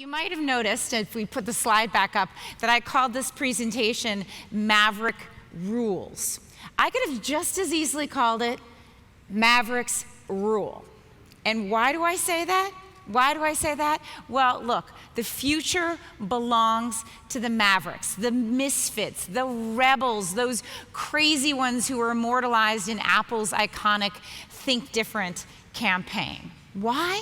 You might have noticed, if we put the slide back up, that I called this presentation Maverick Rules. I could have just as easily called it Maverick's Rule. And why do I say that? Why do I say that? Well, look, the future belongs to the Mavericks, the misfits, the rebels, those crazy ones who were immortalized in Apple's iconic Think Different campaign. Why?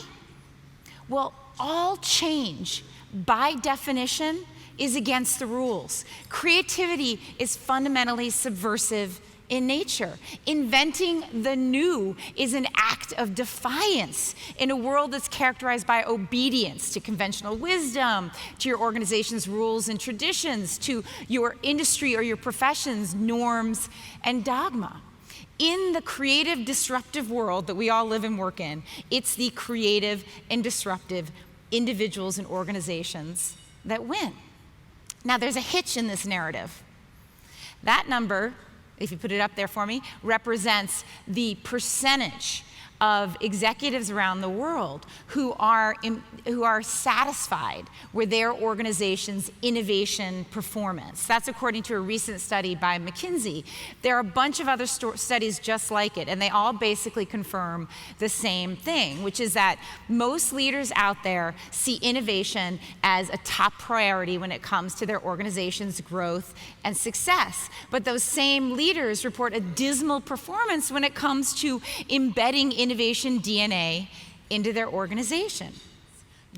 Well, all change, by definition, is against the rules. Creativity is fundamentally subversive in nature. Inventing the new is an act of defiance in a world that's characterized by obedience to conventional wisdom, to your organization's rules and traditions, to your industry or your profession's norms and dogma. In the creative, disruptive world that we all live and work in, it's the creative and disruptive individuals and organizations that win. Now, there's a hitch in this narrative. That number, if you put it up there for me, represents the percentage of executives around the world who are satisfied with their organization's innovation performance. That's according to a recent study by McKinsey. There are a bunch of other studies just like it, and they all basically confirm the same thing, which is that most leaders out there see innovation as a top priority when it comes to their organization's growth and success. But those same leaders report a dismal performance when it comes to embedding innovation DNA into their organization.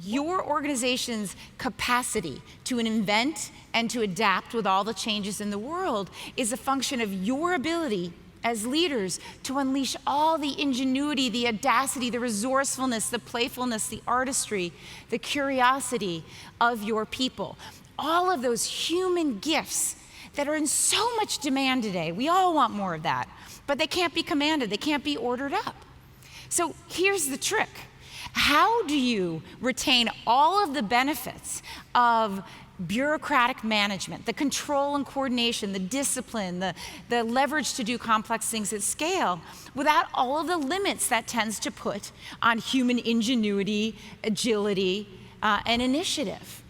Your organization's capacity to invent and to adapt with all the changes in the world is a function of your ability as leaders to unleash all the ingenuity, the audacity, the resourcefulness, the playfulness, the artistry, the curiosity of your people. All of those human gifts that are in so much demand today. We all want more of that, but they can't be commanded, they can't be ordered up. So here's the trick. How do you retain all of the benefits of bureaucratic management, the control and coordination, the discipline, the leverage to do complex things at scale, without all of the limits that tends to put on human ingenuity, agility, and initiative?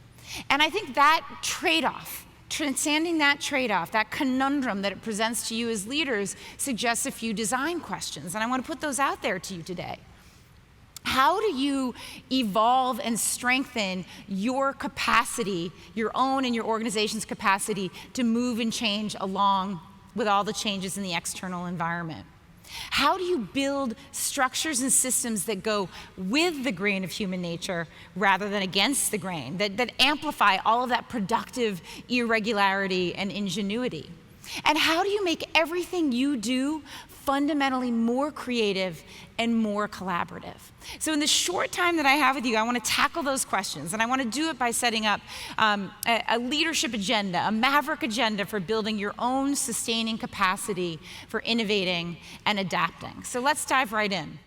And I think that trade-off, transcending that trade-off, that conundrum that it presents to you as leaders, suggests a few design questions, and I want to put those out there to you today. How do you evolve and strengthen your capacity, your own and your organization's capacity to move and change along with all the changes in the external environment? How do you build structures and systems that go with the grain of human nature rather than against the grain, that amplify all of that productive irregularity and ingenuity? And how do you make everything you do fundamentally more creative and more collaborative? So in the short time that I have with you, I want to tackle those questions, and I want to do it by setting up a leadership agenda, a maverick agenda for building your own sustaining capacity for innovating and adapting. So let's dive right in.